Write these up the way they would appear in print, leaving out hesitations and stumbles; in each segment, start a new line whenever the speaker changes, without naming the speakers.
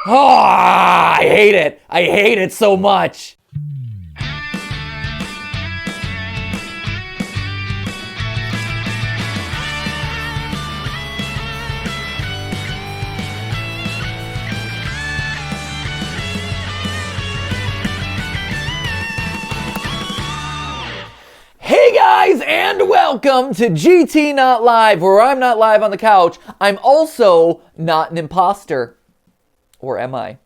Oh, I hate it. I hate it so much. Hey guys, and welcome to GT Not Live, where I'm not live on the couch. I'm also not an imposter. Or am I?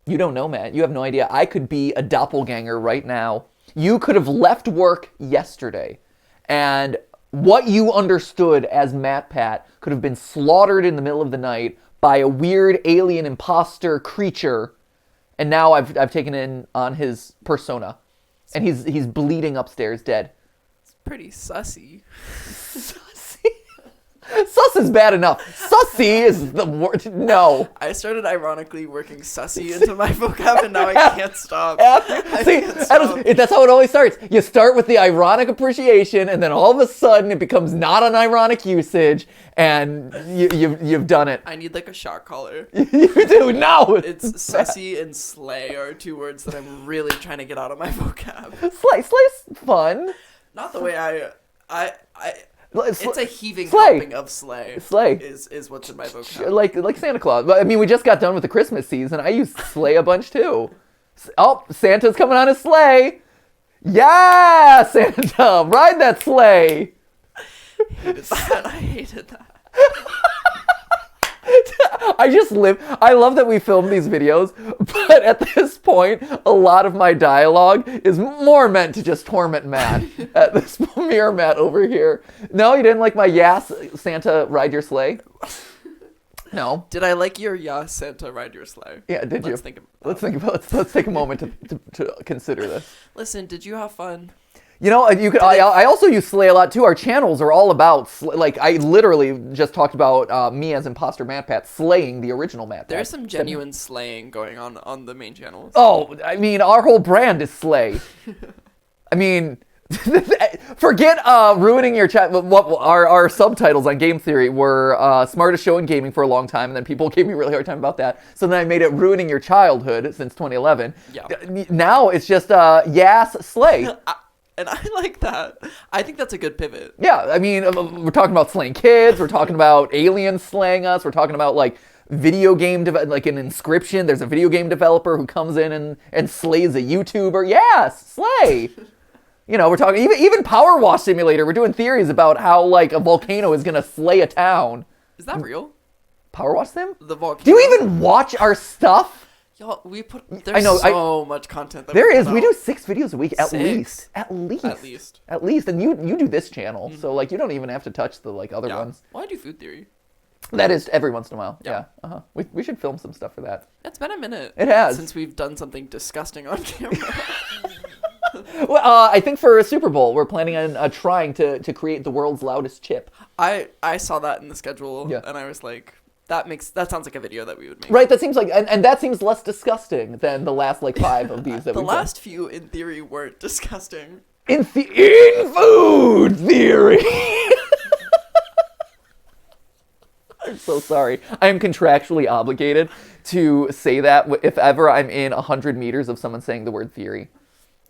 You don't know, Matt. You have no idea. I could be a doppelganger right now. You could have left work yesterday, and what you understood as Matt Pat could have been slaughtered in the middle of the night by a weird alien imposter creature, and now I've taken in on his persona. And he's bleeding upstairs, dead.
It's pretty sussy.
Sussy? Sus is bad enough. Sussy is the word. No.
I started ironically working sussy into my vocab, and now I can't stop.
See, that's how it always starts. You start with the ironic appreciation, and then all of a sudden it becomes not an ironic usage, and you've done it.
I need like a shot collar.
You do? No.
It's sussy and slay are two words that I'm really trying to get out of my vocab.
Slay's fun.
Not the way I it's a heaving
slay.
helping of slay.
Slay
is what's in my vocab.
Like Santa Claus. But I mean, we just got done with the Christmas season. I use slay a bunch too. Oh, Santa's coming on his sleigh. Yeah, Santa, ride that sleigh.
I hated that.
I love that we film these videos, but at this point, a lot of my dialogue is more meant to just torment Matt. At this mere Matt over here. No, you didn't like my Yas Santa ride your sleigh? No.
Did I like your Yas Santa ride your sleigh?
Yeah, did you? Let's take a moment to consider this.
Listen, did you have fun?
You know, I also use slay a lot too. Our channels are all about I literally just talked about me as imposter Matt Pat slaying the original Matt Pat.
There's some genuine slaying going on the main channels.
Oh, I mean, our whole brand is slay. I mean, forget ruining your chat. What our subtitles on Game Theory were smartest show in gaming for a long time, and then people gave me a really hard time about that. So then I made it ruining your childhood since 2011.
Yeah.
Now it's just Yas slay.
And I like that. I think that's a good pivot.
Yeah, I mean, we're talking about slaying kids. We're talking about aliens slaying us. We're talking about, like, video game, like an Inscription. There's a video game developer who comes in and slays a YouTuber. Yes, slay. You know, we're talking, even Power Wash Simulator. We're doing theories about how, like, a volcano is going to slay a town.
Is that real?
Power Wash Sim?
The volcano.
Do you even watch our stuff?
Y'all, there's so much content that
there is. We do 6 videos a week at
6?
least. At least. And you do this channel, so like you don't even have to touch the like other ones.
Well, I do food theory.
That is every once in a while. Yeah. We should film some stuff for that.
It's been a minute.
It has.
Since we've done something disgusting on camera.
Well, I think for a Super Bowl, we're planning on trying to create the world's loudest chip.
I saw that in the schedule,
yeah.
And I was like, that sounds like a video that we would make.
Right, that seems like, and that seems less disgusting than the last, like, 5 of these that
the
we've
last
done.
few, in theory, weren't disgusting.
In food theory! I'm so sorry. I am contractually obligated to say that if ever I'm in 100 meters of someone saying the word theory.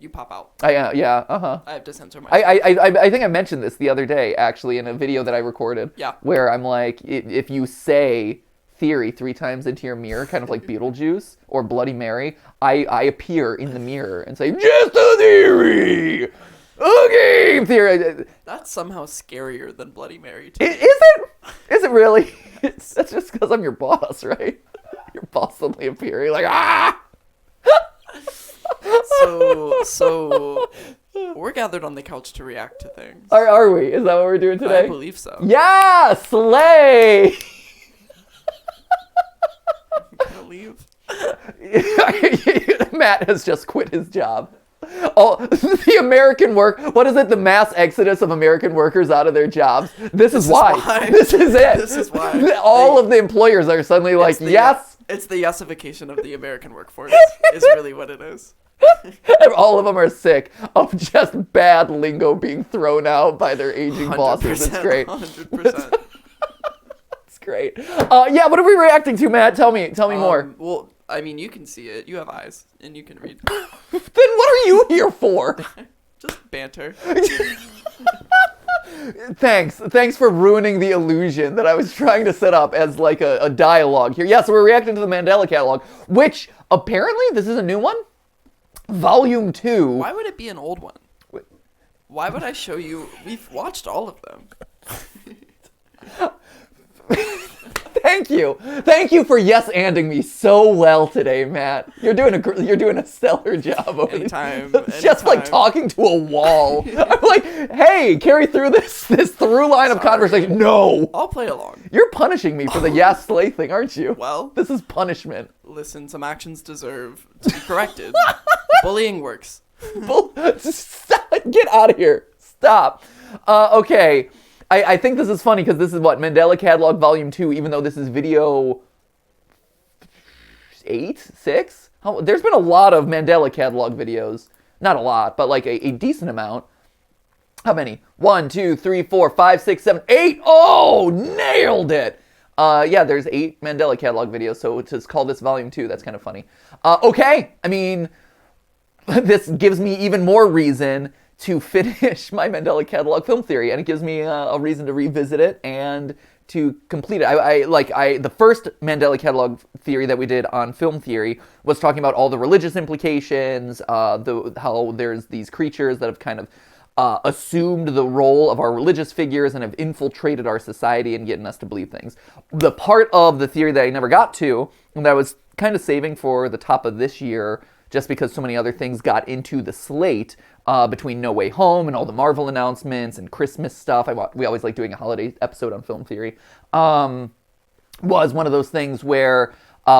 You pop out.
I
have to censor myself.
I think I mentioned this the other day, actually, in a video that I recorded.
Yeah.
Where I'm like, if you say theory 3 times into your mirror, kind of like Beetlejuice or Bloody Mary, I appear in the mirror and say, just a theory! Okay, theory.
That's somehow scarier than Bloody Mary, too.
Is it? Is it really? That's just because I'm your boss, right? Your boss suddenly appearing like, ah!
So we're gathered on the couch to react to things.
Are we? Is that what we're doing today?
I believe so.
Yeah, slay!
Can I leave?
Matt has just quit his job. Oh, the American what is it? The mass exodus of American workers out of their jobs. This is why. This is it.
This is why.
All of the employers are suddenly like, yes.
It's the yesification of the American workforce is really what it is.
All of them are sick of just bad lingo being thrown out by their aging bosses. It's great.
100%.
It's great. Yeah, what are we reacting to, Matt? Tell me more.
Well, I mean, you can see it. You have eyes, and you can read.
Then what are you here for?
Just banter.
Thanks for ruining the illusion that I was trying to set up as like a dialogue here. Yeah, so we're reacting to the Mandela Catalogue, which apparently this is a new one. Volume 2.
Why would it be an old one? Why would I show you? We've watched all of them.
Thank you for yes-anding me so well today, Matt. You're doing a stellar job over
Anytime.
It's just like talking to a wall. I'm like, hey, carry through this through line of conversation. No,
I'll play along.
you're punishing me for the yes slay thing, aren't you?
Well,
this is punishment.
listen, some actions deserve to be corrected. Bullying works.
Stop. Get out of here. Stop. Okay. I think this is funny because this is what? Mandela Catalogue Volume 2, even though this is video 8? 6? There's been a lot of Mandela Catalogue videos. Not a lot, but like a decent amount. How many? 1, 2, 3, 4, 5, 6, 7, 8. Oh, nailed it. Yeah, there's 8 Mandela Catalogue videos, so to call this Volume 2, that's kind of funny. Okay, I mean, this gives me even more reason to finish my Mandela Catalogue film theory, and it gives me a reason to revisit it and to complete it. The first Mandela Catalogue theory that we did on film theory was talking about all the religious implications, how there's these creatures that have kind of assumed the role of our religious figures and have infiltrated our society and getting us to believe things. The part of the theory that I never got to, and that I was kind of saving for the top of this year, just because so many other things got into the slate, between No Way Home and all the Marvel announcements and Christmas stuff. We always like doing a holiday episode on film theory. Was one of those things where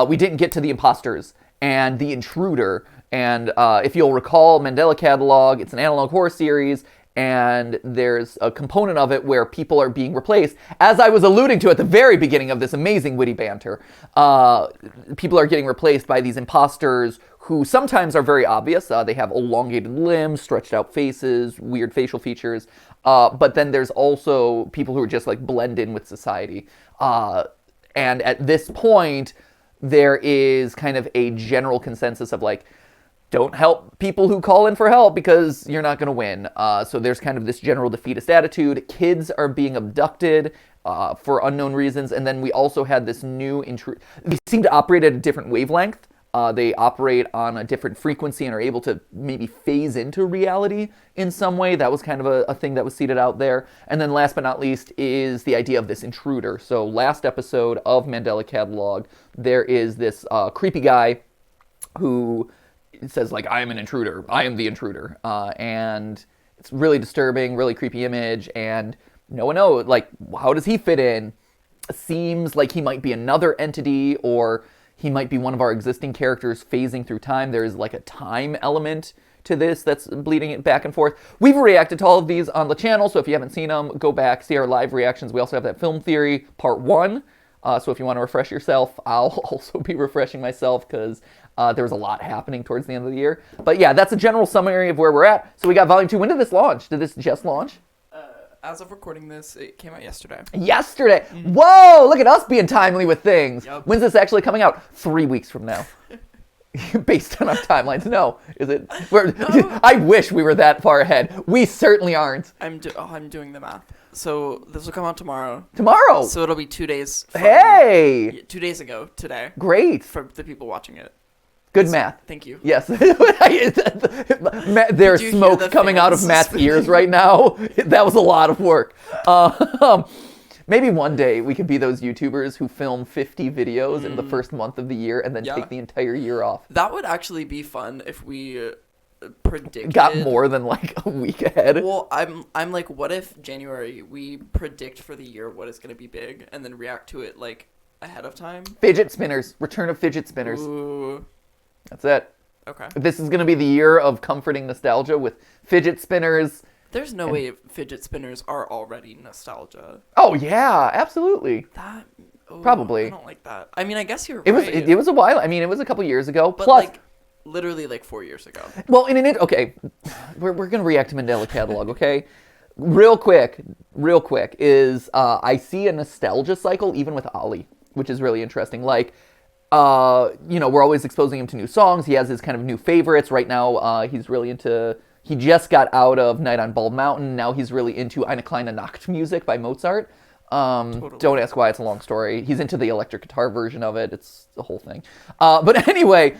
we didn't get to the imposters and the intruder. And if you'll recall, Mandela Catalogue, it's an analog horror series, and there's a component of it where people are being replaced. As I was alluding to at the very beginning of this amazing witty banter, people are getting replaced by these imposters who sometimes are very obvious. They have elongated limbs, stretched out faces, weird facial features. But then there's also people who are just like blend in with society. And at this point, there is kind of a general consensus of like, don't help people who call in for help because you're not going to win. So there's kind of this general defeatist attitude. Kids are being abducted for unknown reasons. And then we also had this new They seem to operate at a different wavelength. They operate on a different frequency and are able to maybe phase into reality in some way. That was kind of a thing that was seeded out there. And then last but not least is the idea of this intruder. So last episode of Mandela Catalogue, there is this creepy guy who says, like, I am an intruder. I am the intruder. And it's really disturbing, really creepy image. And no one knows, like, how does he fit in? Seems like he might be another entity, or he might be one of our existing characters phasing through time. There's like a time element to this that's bleeding it back and forth. We've reacted to all of these on the channel, so if you haven't seen them, go back, see our live reactions. We also have that film theory part 1. So if you want to refresh yourself, I'll also be refreshing myself because there was a lot happening towards the end of the year. But yeah, that's a general summary of where we're at. So we got Volume 2. When did this launch? Did this just launch?
As of recording this, it came out yesterday.
Yesterday? Mm-hmm. Whoa, look at us being timely with things. Yep. When's this actually coming out? 3 weeks from now. Based on our timelines. No. Is it? No. I wish we were that far ahead. We certainly aren't.
I'm doing the math. So this will come out tomorrow.
Tomorrow?
So it'll be 2 days.
Hey!
2 days ago today.
Great.
For the people watching it.
Good math.
Thank you.
Yes. There's smoke coming out of Matt's ears right now. That was a lot of work. Maybe one day we could be those YouTubers who film 50 videos in the first month of the year and then take the entire year off.
That would actually be fun if we predicted.
Got more than like a week ahead.
Well, I'm like, what if January we predict for the year what is going to be big and then react to it like ahead of time?
Fidget spinners. Return of fidget spinners.
Ooh.
That's it.
Okay.
This is going to be the year of comforting nostalgia with fidget spinners.
There's no way fidget spinners are already nostalgia.
Oh, yeah, absolutely. Probably.
I don't like that. I mean, I guess you're
right.
right.
It was a while. I mean, it was a couple years ago.
But
plus,
like, literally like 4 years ago.
Well, okay, we're going to react to Mandela Catalogue, okay? real quick, is I see a nostalgia cycle even with Ollie, which is really interesting. Like, we're always exposing him to new songs. He has his kind of new favorites. Right now, he's really into... He just got out of Night on Bald Mountain. Now he's really into Eine kleine Nachtmusik by Mozart. Totally. Don't ask why, it's a long story. He's into the electric guitar version of it. It's the whole thing. But anyway,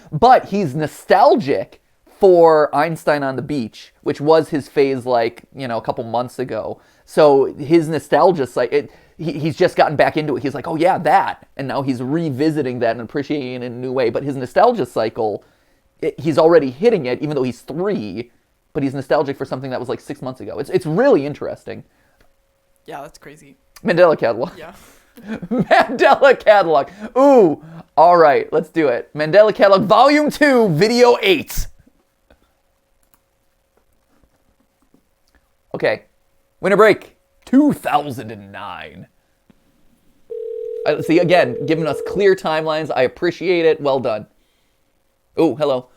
he's nostalgic for Einstein on the Beach, which was his phase like, a couple months ago. So his nostalgia, he's just gotten back into it. He's like, oh yeah, that. And now he's revisiting that and appreciating it in a new way. But his nostalgia cycle, he's already hitting it, even though he's 3, but he's nostalgic for something that was like 6 months ago. It's really interesting.
Yeah, that's crazy.
Mandela Catalogue.
Yeah.
Mandela Catalogue. Ooh, all right, let's do it. Mandela Catalogue, Volume 2, Video 8. Okay, winter break, 2009. See, again, giving us clear timelines. I appreciate it. Well done. Ooh, hello.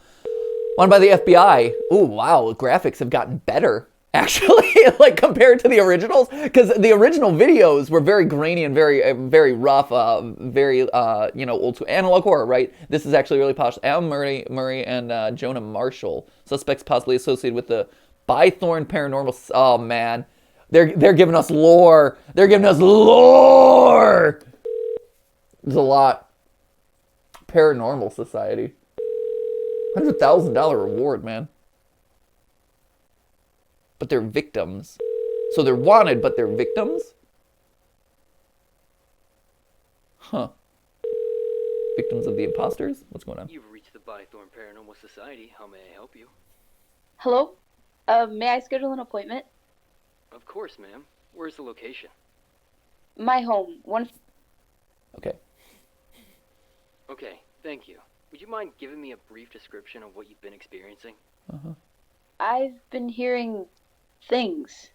Wanted by the FBI. Ooh, wow, graphics have gotten better, actually, like compared to the originals, because the original videos were very grainy and very, very rough, very, old school analog horror, right? This is actually really posh. Alan Murray and Jonah Marshall, suspects possibly associated with the Bythorn paranormal. Oh man, they're giving us lore. They're giving us lore. There's a lot. Paranormal Society. $100,000 reward, man. But they're victims. So they're wanted, but they're victims? Huh. Victims of the imposters? What's going on?
You've reached the Bythorn Paranormal Society. How may I help you?
Hello? May I schedule an appointment?
Of course, ma'am. Where's the location?
My home.
Okay.
Okay, thank you. Would you mind giving me a brief description of what you've been experiencing?
I've been hearing things.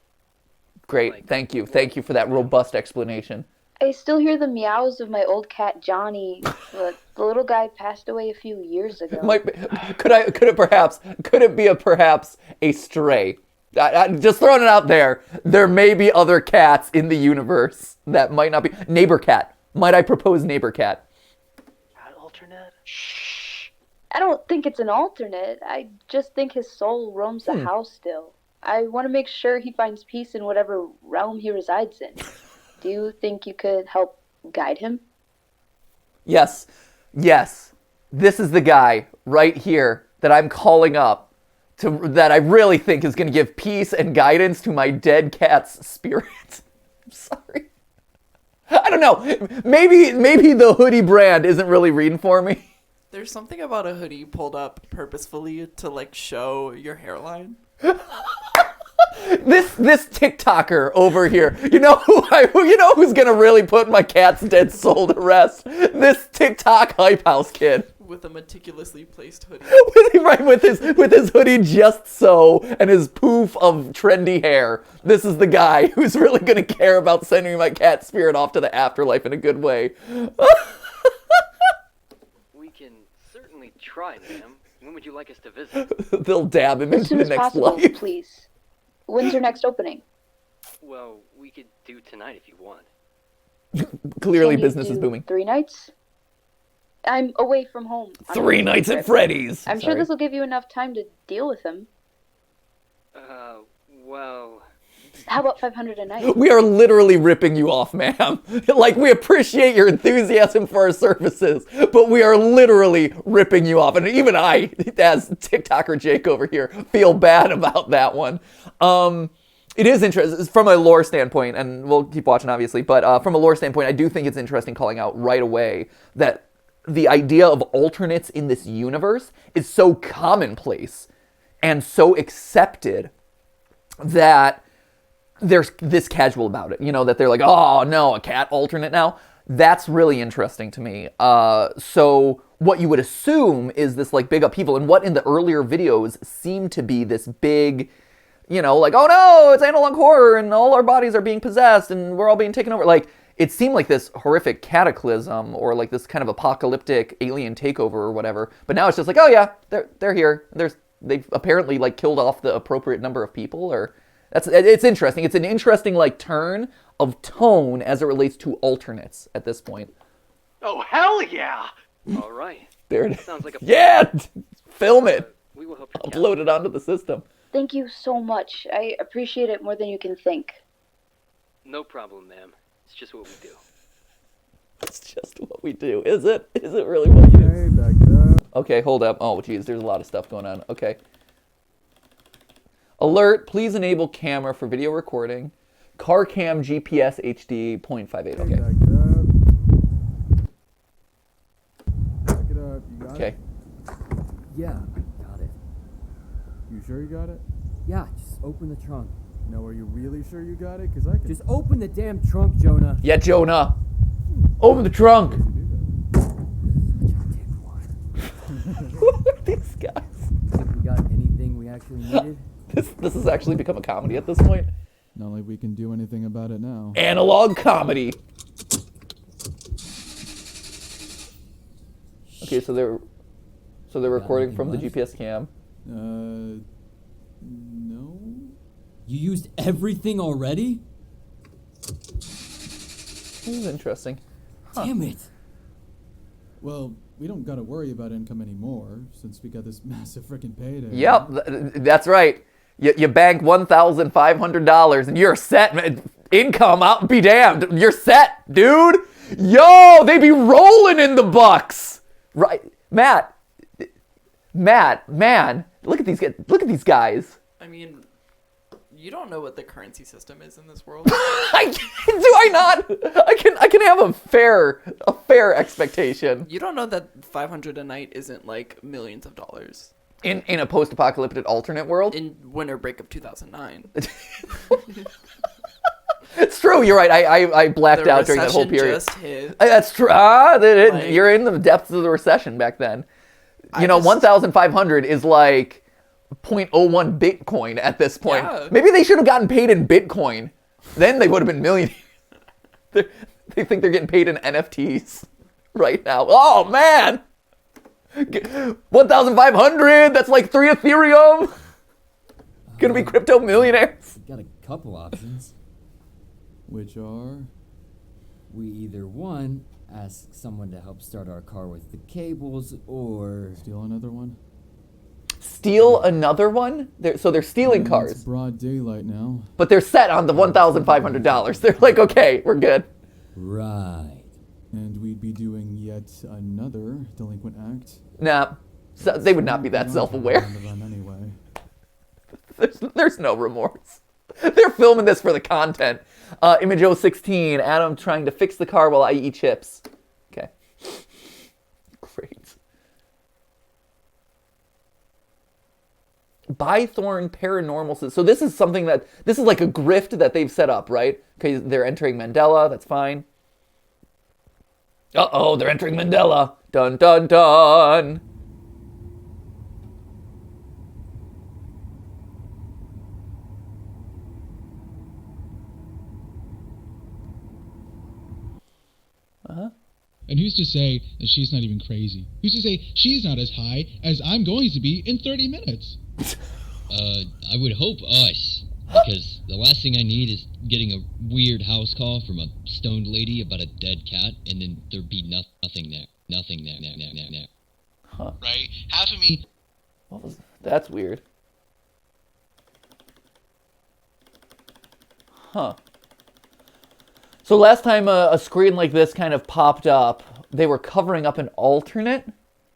Great. Thank you. Thank you for that robust explanation.
I still hear the meows of my old cat Johnny, but the little guy passed away a few years ago.
Could it be perhaps a stray? Just throwing it out there. There may be other cats in the universe that might not be. Neighbor cat. Might I propose neighbor cat?
An alternate?
Shh. I don't think it's an alternate. I just think his soul roams the house still. I want to make sure he finds peace in whatever realm he resides in. Do you think you could help guide him?
Yes. This is the guy right here that I'm calling up that I really think is going to give peace and guidance to my dead cat's spirit. I'm sorry. I don't know. Maybe the hoodie brand isn't really reading for me.
There's something about a hoodie pulled up purposefully to like show your hairline.
This TikToker over here, who's gonna really put my cat's dead soul to rest? This TikTok hype house kid
with a meticulously placed hoodie.
with his hoodie just so and his poof of trendy hair. This is the guy who's really gonna care about sending my cat spirit off to the afterlife in a good way.
We can certainly try, ma'am. When would you like us to visit?
They'll dab him into the next
possible,
life.
Please. When's your next opening?
Well, we could do tonight if you want.
Clearly
Can you
business is
do
booming.
3 nights? I'm away from home.
3 nights at Freddy's.
I'm sure this will give you enough time to deal with him.
Well...
How about 500 a night?
We are literally ripping you off, ma'am. Like, we appreciate your enthusiasm for our services, but we are literally ripping you off. And even I, as TikToker Jake over here, feel bad about that one. It is interesting from a lore standpoint, and we'll keep watching, obviously, but from a lore standpoint, I do think it's interesting calling out right away that the idea of alternates in this universe is so commonplace and so accepted that there's this casual about it, that they're like, oh no, a cat alternate now. That's really interesting to me. So what you would assume is this like big upheaval, and what in the earlier videos seemed to be this big, like, oh no, it's analog horror and all our bodies are being possessed and we're all being taken over. Like, it seemed like this horrific cataclysm or like this kind of apocalyptic alien takeover or whatever. But now it's just like, oh yeah, they're here. They've apparently like killed off the appropriate number of people, or It's interesting. It's an interesting like turn of tone as it relates to alternates at this point.
Oh, hell yeah! All right.
There it is.
Sounds like a
Yeah! Film it.
We will help you.
Upload it onto the system.
Thank you so much. I appreciate it more than you can think.
No problem, ma'am. It's just what we do.
It's just what we do. Is it? Is it really what we do?
Hey, back it up.
Okay, hold up. Oh, geez, there's a lot of stuff going on. Okay. Alert, please enable camera for video recording. Car cam GPS HD 0.58. Okay.
Back it up. Back it up. You got
Okay.
it?
Yeah, I got it.
You sure you got it?
Yeah, just open the trunk.
No, are you really sure you got it? Because I can...
Just open the damn trunk, Jonah.
Yeah, Jonah. Open the trunk. Who are these guys?
Think we got anything we actually needed?
This has actually become a comedy at this point.
Not like we can do anything about it now.
Analog comedy. Okay, so they're recording from the GPS cam.
No?
You used everything already?
This is interesting.
Damn it.
Well, we don't gotta worry about income anymore, since we got this massive frickin' payday.
Yep, that's right. You bank $1,500 and you're set. Man. Income, I'll be damned. You're set, dude. Yo, they be rolling in the bucks. Right, Matt, man, look at these guys.
I mean, you don't know what the currency system is in this world.
Do I not? I can have a fair expectation.
You don't know that 500 a night isn't like millions of dollars.
In a post-apocalyptic alternate world?
In winter break of 2009.
It's true, you're right. I blacked out during that whole period.
Just hit.
That's true. You're in the depths of the recession back then. You know, 1,500 is like 0.01 Bitcoin at this point.
Yeah.
Maybe they should have gotten paid in Bitcoin. Then they would have been millionaires. They think they're getting paid in NFTs right now. Oh, man. 1,500. That's like 3 Ethereum. Gonna be crypto millionaires.
Got a couple options.
Which are?
We either one, ask someone to help start our car with the cables, or
Steal another one?
Steal another one? So they're stealing
It's
cars.
broad daylight now.
But they're set on the $1,500. They're like, okay, we're good.
right.
And we'd be doing yet another delinquent act.
Nah, so they would not be that self-aware.
Anyway.
There's no remorse. They're filming this for the content. Image 016, Adam trying to fix the car while I eat chips. Okay. Great. Bythorn Paranormal. So this is something this is like a grift that they've set up, right? Okay, they're entering Mandela. That's fine. Uh-oh, they're entering Mandela. Dun, dun, dun.
And who's to say that she's not even crazy? Who's to say she's not as high as I'm going to be in 30 minutes?
I would hope us, because the last thing I need is getting a weird house call from a stoned lady about a dead cat, and then there'd be nothing there. Nothing there.
Huh.
Right? Half of me...
That's weird. Huh. So last time a screen like this kind of popped up, they were covering up an alternate.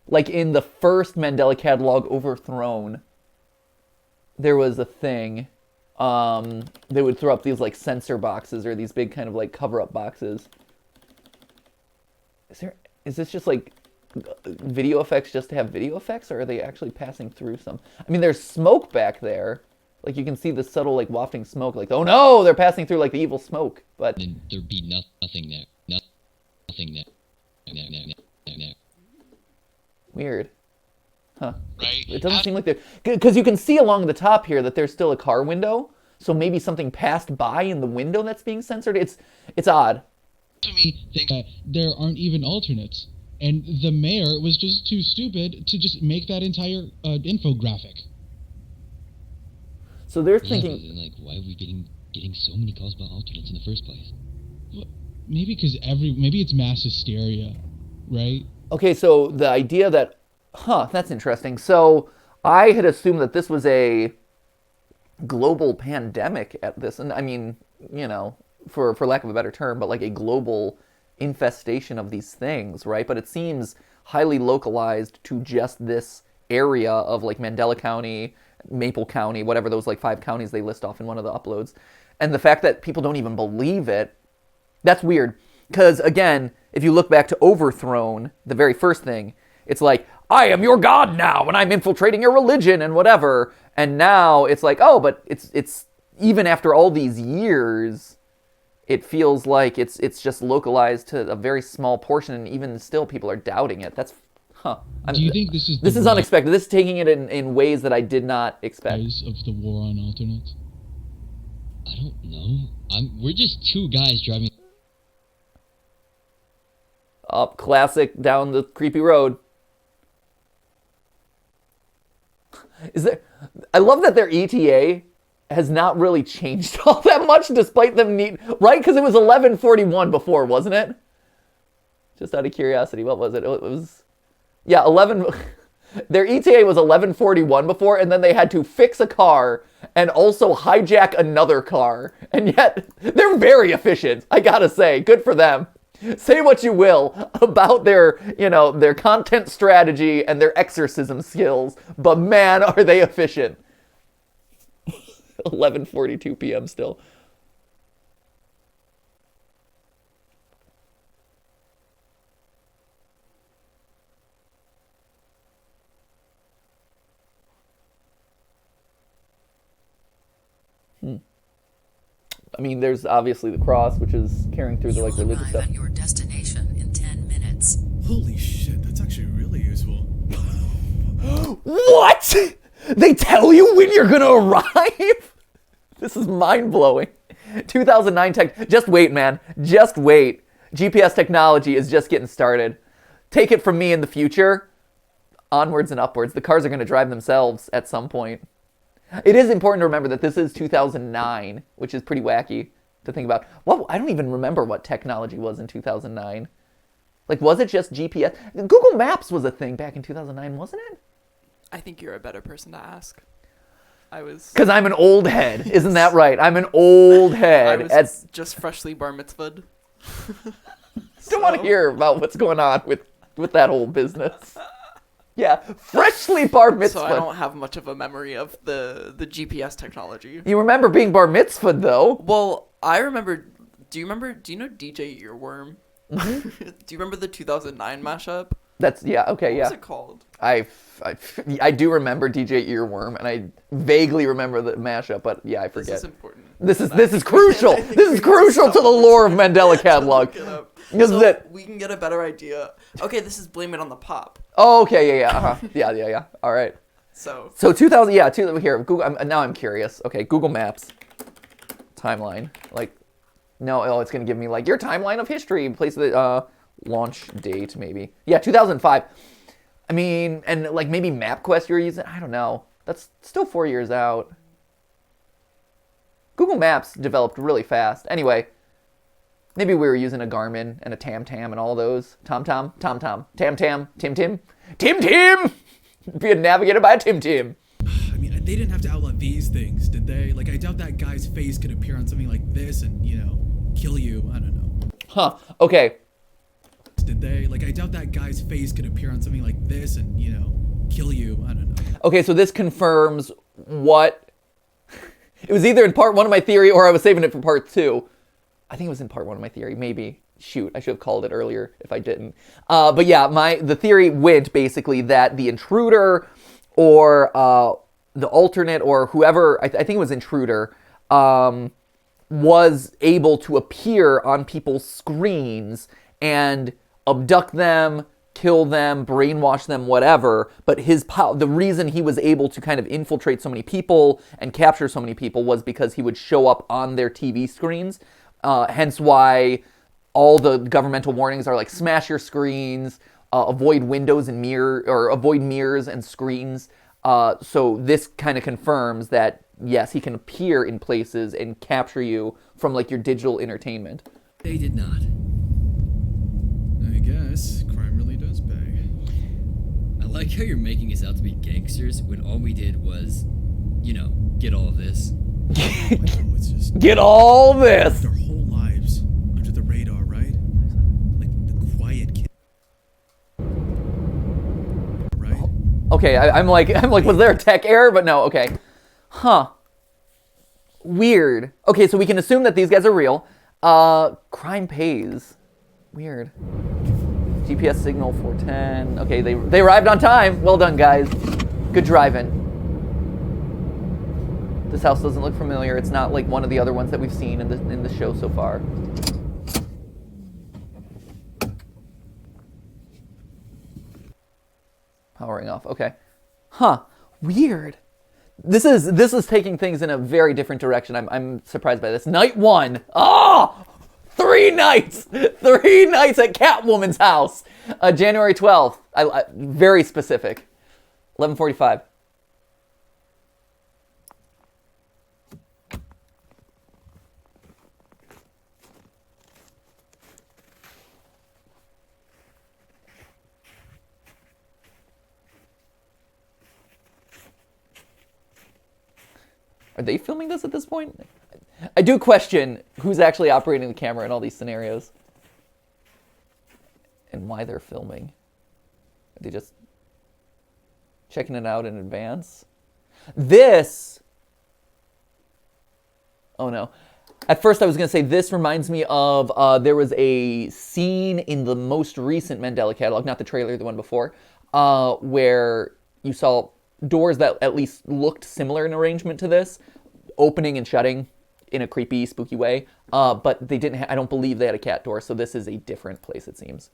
Like in the first Mandela Catalogue Overthrown, there was a thing. They would throw up these like censor boxes or these big kind of like cover-up boxes. Is this just like video effects just to have video effects, or are they actually passing through some? I mean, there's smoke back there. Like, you can see the subtle, like, wafting smoke. Like, oh, no, they're passing through, like, the evil smoke. But
then there'd be nothing there. Nothing there.
Weird. Huh.
Right?
It doesn't seem like they're... Because you can see along the top here that there's still a car window. So maybe something passed by in the window that's being censored. It's odd.
To me, think that there aren't even alternates. And the mayor was just too stupid to just make that entire infographic.
So they're
Yeah,
thinking,
but then, like, why are we getting so many calls about alternates in the first place?
Well, maybe because maybe it's mass hysteria, right?
okay, so the idea that, that's interesting. So I had assumed that this was a global pandemic at this, and I mean, for lack of a better term, but like a global infestation of these things, right? But it seems highly localized to just this area of like Mandela County, Maple County, whatever those like 5 counties they list off in one of the uploads. And the fact that people don't even believe it, that's weird. Because again, if you look back to Overthrown, the very first thing, it's like, I am your god now, and I'm infiltrating your religion and whatever. And now it's like, oh, but it's even after all these years, it feels like it's just localized to a very small portion, and even still, people are doubting it. That's,
Do you think this is
this is unexpected. This is taking it in ways that I did not expect.
rise of the war on alternates?
I don't know. We're just 2 guys driving.
Up, classic, down the creepy road. I love that their ETA has not really changed all that much, despite them right? Because it was 11:41 before, wasn't it? Just out of curiosity, what was it? It was, 11. Their ETA was 11:41 before, and then they had to fix a car and also hijack another car, and yet they're very efficient. I gotta say, good for them. Say what you will about their content strategy and their exorcism skills, but man, are they efficient. 11:42 p.m. still. I mean, there's obviously the cross, which is carrying through the like religious stuff.
At your destination in 10 minutes.
Holy shit, that's actually really useful.
What? They tell you when you're gonna arrive? This is mind-blowing. 2009 tech. Just wait, man. Just wait. GPS technology is just getting started. Take it from me in the future. Onwards and upwards. The cars are gonna drive themselves at some point. It is important to remember that this is 2009, which is pretty wacky to think about. Well, I don't even remember what technology was in 2009. Like, was it just GPS? Google Maps was a thing back in 2009, wasn't it?
I think you're a better person to ask.
Because I'm an old head. Isn't that right? I'm an old head.
I was just freshly bar mitzvahed.
Don't want to hear about what's going on with that whole business. Yeah, freshly bar mitzvah.
So I don't have much of a memory of the GPS technology.
You remember being bar mitzvahed, though.
Well, I remember. Do you know DJ Earworm?
Mm-hmm.
Do you remember the 2009 mashup?
What was
it called?
I do remember DJ Earworm, and I vaguely remember the mashup, but yeah, I forget.
This is important.
This is crucial. This is crucial to the lore of Mandela Catalog.
So we can get a better idea. Okay, this is Blame It on the Pop.
Oh, okay, yeah. Yeah. All right.
So
2000, here, Google. Now I'm curious. Okay, Google Maps timeline. Like, no, it's gonna give me like your timeline of history. Place the launch date, maybe. Yeah, 2005. I mean, and like maybe MapQuest you're using. I don't know. That's still 4 years out. Google Maps developed really fast. Anyway, maybe we were using a Garmin and a Tam and all those. Tom, Tam, Tim. Being navigated by a Tim.
I mean, they didn't have to outlaw these things, did they? Like, I doubt that guy's face could appear on something like this and, kill you. I don't know.
Okay.
Did they? Like, I doubt that guy's face could appear on something like this and, kill you. I don't know.
Okay, so this confirms what... It was either in part 1 of my theory or I was saving it for part 2. I think it was in part 1 of my theory, maybe. Shoot, I should have called it earlier if I didn't. But yeah, the theory went basically that the intruder or the alternate or whoever, I think it was intruder, was able to appear on people's screens and abduct them, kill them, brainwash them, whatever. But the reason he was able to kind of infiltrate so many people and capture so many people was because he would show up on their TV screens. Hence why all the governmental warnings are like smash your screens, avoid windows and avoid mirrors and screens. So this kind of confirms that yes, he can appear in places and capture you from like your digital entertainment.
They did not. I guess crime really does pay.
I like how you're making us out to be gangsters when all we did was, get all of this.
It's just
Get all this.
their whole lives under the radar, right? Like the quiet kid. Right?
Okay, I'm like, was there a tech error? But no, okay. Huh. Weird. Okay, so we can assume that these guys are real. Crime pays. Weird. GPS signal 410. Okay, they arrived on time. Well done, guys. Good driving. This house doesn't look familiar. It's not like one of the other ones that we've seen in the show so far. Powering off. Okay. Huh. Weird. This is taking things in a very different direction. I'm surprised by this. Night 1. Oh! 3 nights! 3 nights at Catwoman's house. January 12th. Very specific. 11:45. Are they filming this at this point? I do question who's actually operating the camera in all these scenarios. And why they're filming. Are they just checking it out in advance? This... Oh no. At first I was going to say this reminds me of... there was a scene in the most recent Mandela Catalogue, not the trailer, the one before, where you saw doors that at least looked similar in arrangement to this, opening and shutting in a creepy, spooky way. But they didn't. I don't believe they had a cat door, so this is a different place, it seems.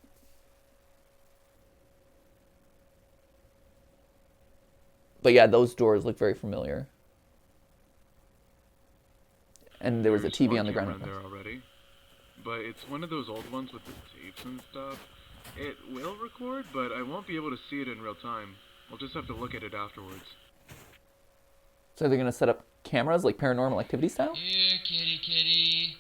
But yeah, those doors look very familiar. And there was a TV on the ground.
There already, but it's one of those old ones with the tapes and stuff. It will record, but I won't be able to see it in real time. I'll just have to look at it afterwards.
So they're gonna set up cameras like Paranormal Activity style?
Here, kitty.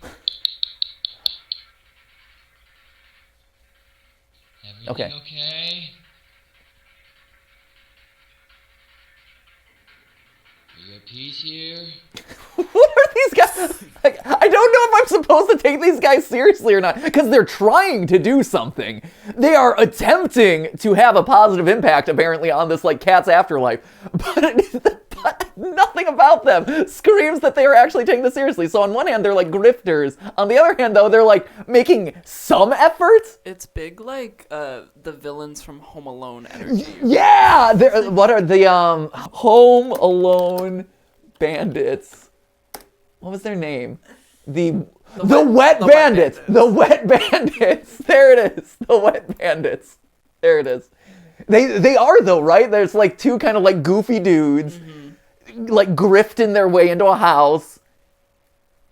Everything okay? We got peace here.
What are these guys? Like, I don't know if I'm supposed to take these guys seriously or not, because they're trying to do something. They are attempting to have a positive impact, apparently, on this like cat's afterlife, but nothing about them screams that they are actually taking this seriously. So on one hand, they're like grifters. On the other hand, though, they're like making some effort.
It's big like the villains from Home Alone energy.
Yeah, what are the Home Alone bandits? What was their name? The Wet Bandits. The Wet Bandits. There it is. The Wet Bandits. There it is. They are though, right? There's like two kind of like goofy dudes, like grifting their way into a house,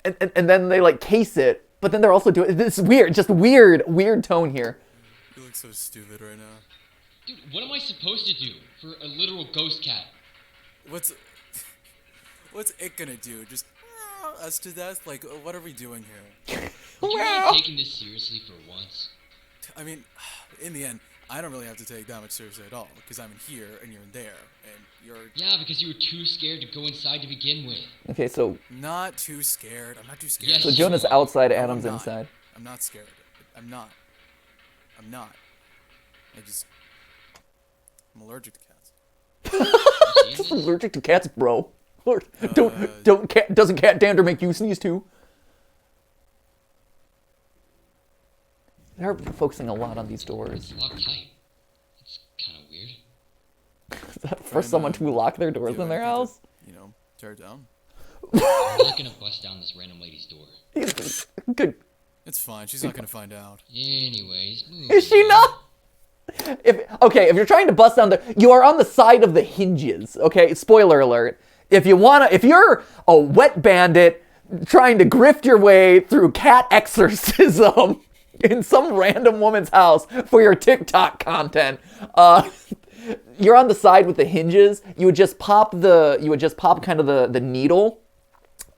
and then they like case it. But then they're also doing this weird tone here.
You look so stupid right now.
Dude, what am I supposed to do for a literal ghost cat?
What's it gonna do? Just us to death? Like, what are we doing here?
Would you mind taking this seriously for once?
I mean, in the end, I don't really have to take that much seriously at all, because I'm in here and you're in there, and you're...
Yeah, because you were too scared to go inside to begin with.
Okay, so...
Not too scared. I'm not too scared.
Yes,
So Jonah's outside,
No,
Adam's
I'm not.
inside.
I'm not scared. I'm not. I'm allergic to cats.
Just allergic to cats, bro. Doesn't cat dander make you sneeze too? They're focusing a lot on these doors.
It's locked tight. It's kind of weird.
Is that for someone to lock their doors in their house?
Tear it down.
I'm not gonna bust down this random lady's door.
Good.
It's fine. She's not gonna find out.
Anyways,
Is she not? If you're trying to bust down you are on the side of the hinges. Okay, spoiler alert. If you're a wet bandit trying to grift your way through cat exorcism in some random woman's house for your TikTok content, You're on the side with the hinges. You would just pop kind of the needle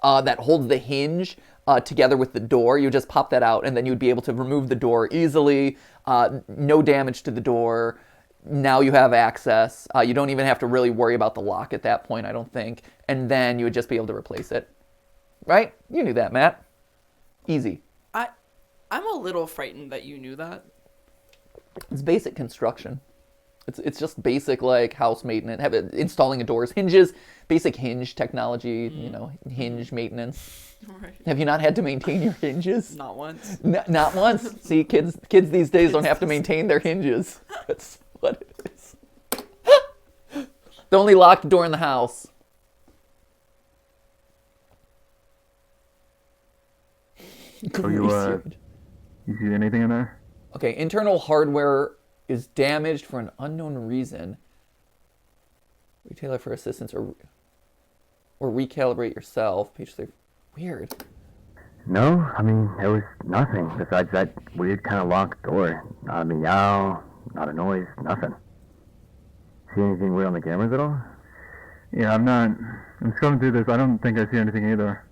that holds the hinge together with the door. You would just pop that out, and then you would be able to remove the door easily. No damage to the door. Now you have access. You don't even have to really worry about the lock at that point, I don't think. And then you would just be able to replace it. Right? You knew that, Matt. Easy.
I'm a little frightened that you knew that.
It's basic construction. It's just basic like house maintenance, installing a doors, hinges, basic hinge technology, hinge maintenance.
Right.
Have you not had to maintain your hinges?
Not once.
Not once. See, kids these days don't have to maintain their hinges. That's what it is. The only locked door in the house.
You see anything in there?
Okay, internal hardware is damaged for an unknown reason. Retailer for assistance or recalibrate yourself. Page 3. Weird.
No, I mean, there was nothing besides that weird kind of locked door. Not a meow, not a noise, nothing. See anything weird on the cameras at all?
Yeah, I'm scrolling through this. I don't think I see anything either.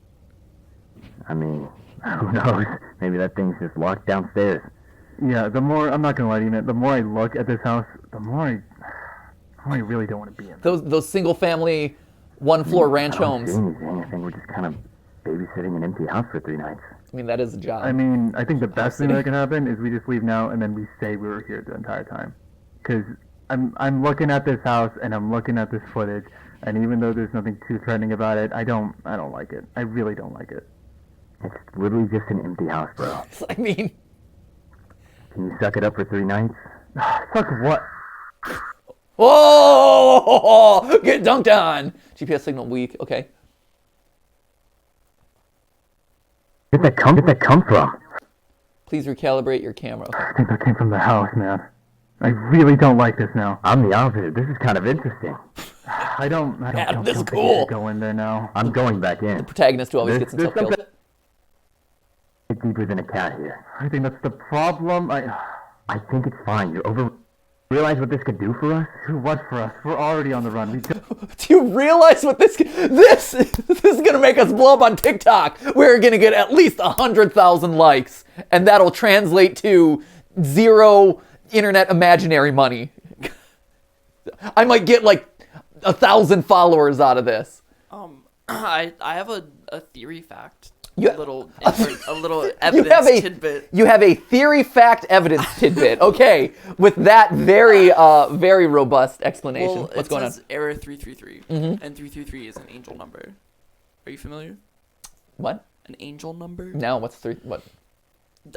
I mean, who knows? Maybe that thing's just locked downstairs.
Yeah, I'm not gonna lie to you, man. The more I look at this house, the more I really don't want to be in there.
Those single family, one floor ranch homes.
I don't see anything. I think we're just kind of babysitting an empty house for 3 nights.
I mean, that is a job.
I mean, I think the best thing that can happen is we just leave now and then we say we were here the entire time. Because I'm looking at this house and I'm looking at this footage, and even though there's nothing too threatening about it, I don't like it. I really don't like it.
It's literally just an empty house, bro.
I mean...
Can you suck it up for 3 nights?
Fuck what?
Oh! Get dunked on! GPS signal weak. Okay.
Where'd that come from?
Please recalibrate your camera. Okay.
I think that came from the house, man. I really don't like this now.
I'm the opposite. This is kind of interesting.
I don't
this is cool.
Go in there now.
I'm going back in.
The protagonist who always gets himself killed.
It's deeper than a cat here.
I think that's the problem.
I think it's fine. You're over... Realize what this could do for us?
What for us? We're already on the run.
Do you realize what this is gonna make us blow up on TikTok? We're gonna get at least 100,000 likes, and that'll translate to 0 internet imaginary money. I might get like 1,000 followers out of this.
I have a theory fact.
A
little evidence tidbit.
You have a theory fact evidence tidbit. Okay, with that very very robust explanation.
Well,
What's going on?
It says error 333, and 333 is an angel number. Are you familiar?
What?
An angel number?
No, what's 3? What?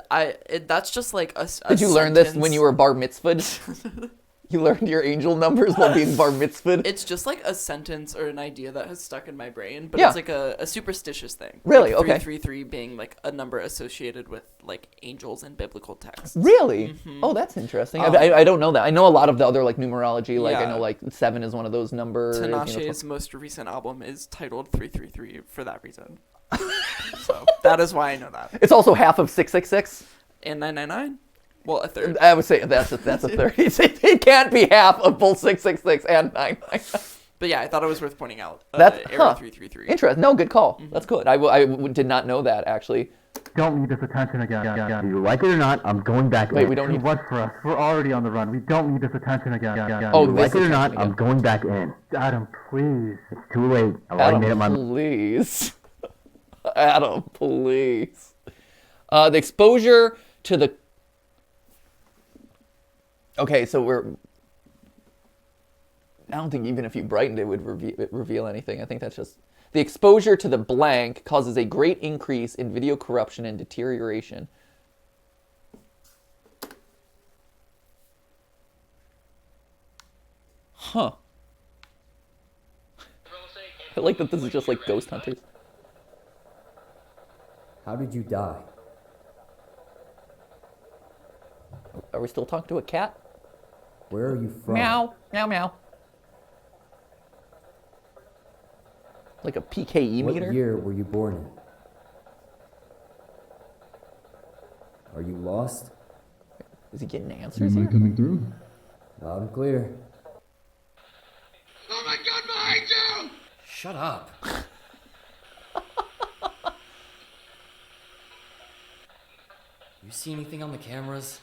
That's just like a
Did you learn this when you were bar mitzvahed? You learned your angel numbers while being bar mitzvahed?
It's just like a sentence or an idea that has stuck in my brain, but
Yeah.
it's like a superstitious thing.
Really?
Like
Okay.
333 being like a number associated with like angels in biblical texts.
Really? Oh, that's interesting. I don't know that. I know a lot of the other like numerology. Like I know like 7 is one of those numbers.
Tinashe's most recent album is titled 333 for that reason. So that is why I know that.
It's also half of 666
and 999. Well, a third.
I would say that's a third. It can't be half of both 666 and 999.
But yeah, I thought it was worth pointing out.
That's
error 333.
Interesting. No, good call. That's good. I did not know that actually.
Don't need this attention again.
Do you like it or not? I'm going back
Wait,
in.
we don't need...
What for us? We're already on the run. We don't need this attention again.
Oh,
Do you like it or not? I'm going back in.
Adam, please.
It's too late. I've already made up my mind.
Please. Adam, please. The exposure to the... Okay, so I don't think even if you brightened it would reveal anything. I think that's just... The exposure to the blank causes a great increase in video corruption and deterioration. Huh. I like that this is just like Ghost Hunters.
How did you die?
Are we still talking to a cat?
Where are you from?
Meow, meow, meow. Like a PKE meter?
What year were you born in? Are you lost?
Is he getting answers
Am I
here?
coming through?
Loud and clear.
Shut up. You see anything on the cameras?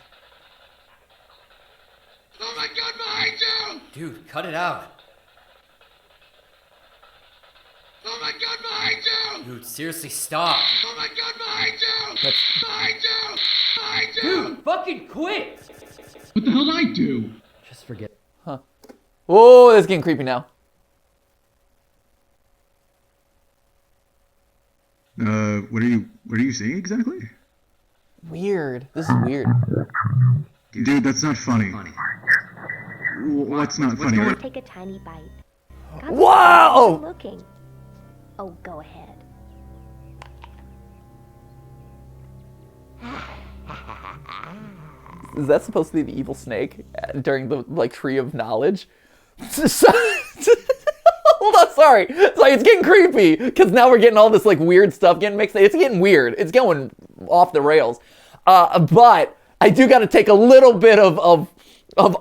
Oh my god, behind you!
Dude, cut it out.
Oh my god, behind you!
Dude, seriously, stop.
Oh my god, behind you! Behind you! Behind you!
Dude, fucking quit!
What the hell did I do?
Just forget.
Huh. Whoa, this is getting creepy now.
What are you saying exactly?
Weird. This is weird.
Dude, that's not funny. What's not funny?
Take a tiny bite.
Wow!
Looking. Oh, go ahead.
Is that supposed to be the evil snake during the tree of knowledge? Hold on, sorry. It's getting creepy because now we're getting all this weird stuff getting mixed. It's getting weird. It's going off the rails. But I do got to take a little bit of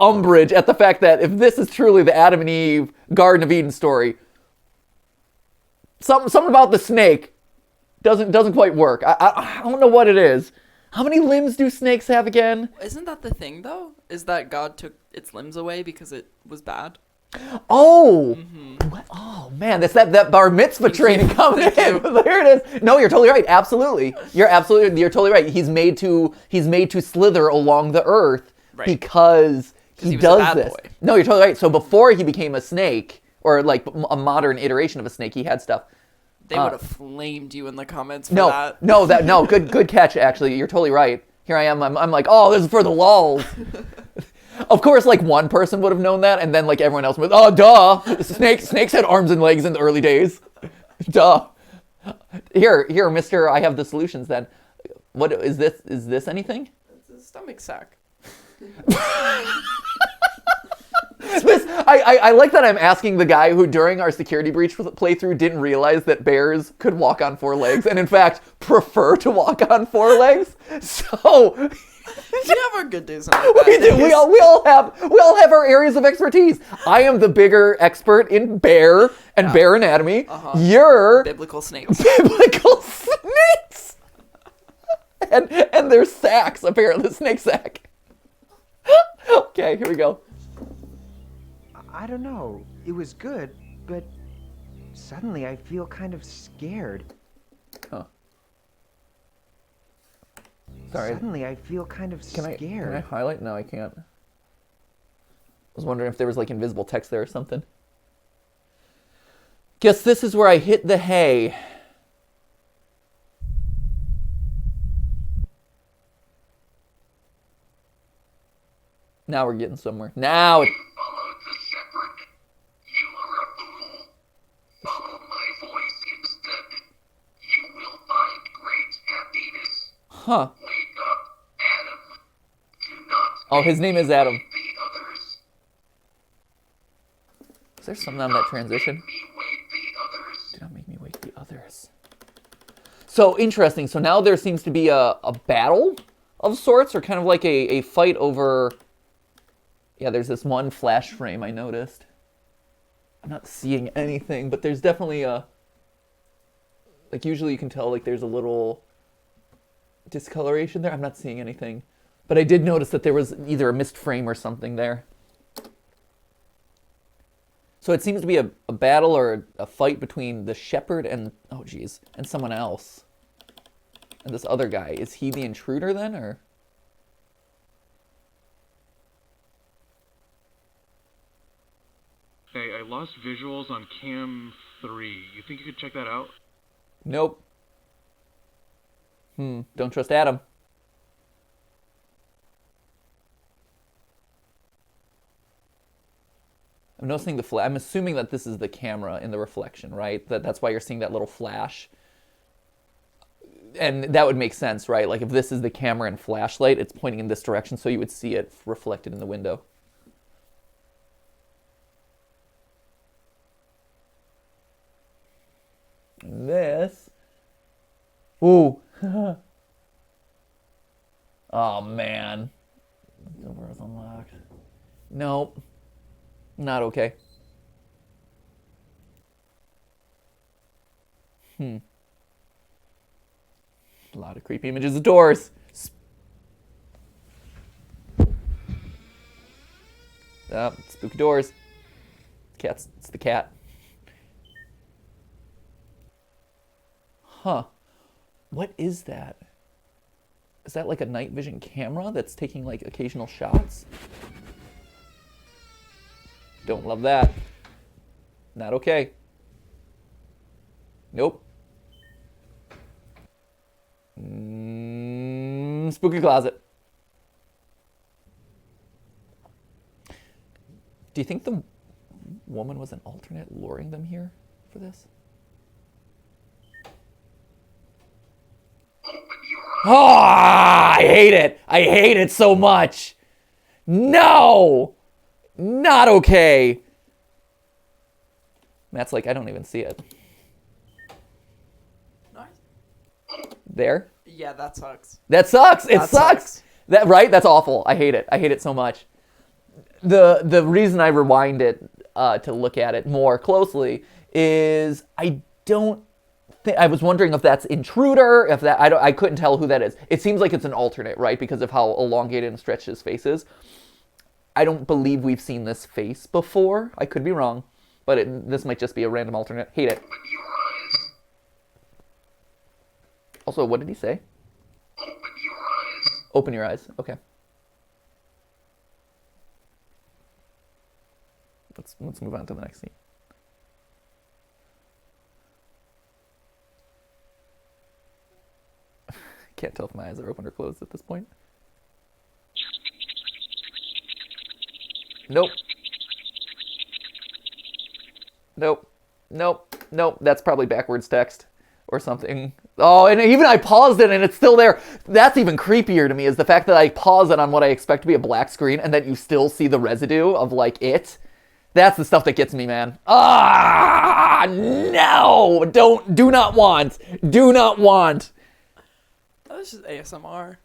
umbrage at the fact that if this is truly the Adam and Eve Garden of Eden story, something about the snake doesn't quite work. I don't know what it is. How many limbs do snakes have again?
Isn't that the thing, though? Is that God took its limbs away because it was bad?
Oh! Mm-hmm. Oh, man, that's that bar mitzvah training coming in. There it is. No, you're totally right. Absolutely. You're totally right. He's made to slither along the earth because he does this. Boy. No, you're totally right. So before he became a snake, or a modern iteration of a snake, he had stuff.
They would have flamed you in the comments for that.
No, good catch, actually. You're totally right. Here I am. I'm like, oh, this is for the lulz. Of course, one person would have known that, and then everyone else would, oh, duh. Snakes had arms and legs in the early days. Duh. Here, mister, I have the solutions then. What is this? Is this anything?
It's a stomach sack.
I like that I'm asking the guy who during our security breach playthrough didn't realize that bears could walk on 4 legs and in fact prefer to walk on 4 legs. So
we have our good days and our bad
we do.
days.
We all have our areas of expertise. I am the bigger expert in bear and bear anatomy. You're
biblical snakes.
Biblical snakes. and their sacks, apparently, the snake sack. Okay, here we go.
I don't know. It was good, but suddenly I feel kind of scared.
Huh. Sorry.
Suddenly I feel kind of scared.
Can I highlight? No, I can't. I was wondering if there was invisible text there or something. Guess this is where I hit the hay. Now we're getting somewhere. Now it's... Huh. Oh, his name is Adam. Is there something on that transition? Do not make me wake the others. So, interesting. So now there seems to be a battle of sorts, or kind of a fight over... Yeah, there's this one flash frame I noticed. I'm not seeing anything, but there's definitely a... usually you can tell, there's a little... discoloration there. I'm not seeing anything, but I did notice that there was either a missed frame or something there. So it seems to be a battle or a fight between the shepherd and and someone else, and this other guy. Is he the intruder then, or?
Hey, I lost visuals on cam 3. You think you could check that out?
Nope. Don't trust Adam. I'm noticing I'm assuming that this is the camera in the reflection, right? That's why you're seeing that little flash. And that would make sense, right? If this is the camera and flashlight, it's pointing in this direction, so you would see it reflected in the window. And this... Ooh. Oh, man. The door is unlocked. Nope. Not okay. A lot of creepy images of doors. Spooky doors. Cats. It's the cat. Huh. What is that? Is that like a night vision camera that's taking like occasional shots? Don't love that. Not okay. Nope. Spooky closet. Do you think the woman was an alternate luring them here for this? I hate it. I hate it so much. No. Not okay. Matt's like, I don't even see it.
Nice.
There?
Yeah, that sucks.
That sucks. It
That
sucks.
sucks.
That right? That's awful. I hate it. I hate it so much. The reason I rewind it to look at it more closely is I don't think I was wondering if that's Intruder, if that I couldn't tell who that is. It seems like it's an alternate, right? Because of how elongated and stretched his face is. I don't believe we've seen this face before. I could be wrong, but this might just be a random alternate. Hate it. Also, what did he say? Open your eyes. Okay. Let's move on to the next scene. Can't tell if my eyes are open or closed at this point. Nope. Nope. Nope. Nope. That's probably backwards text or something. Oh, and even I paused it and it's still there. That's even creepier to me, is the fact that I pause it on what I expect to be a black screen and that you still see the residue of like it. That's the stuff that gets me, man. No! Do not want. Do not want.
That was just ASMR.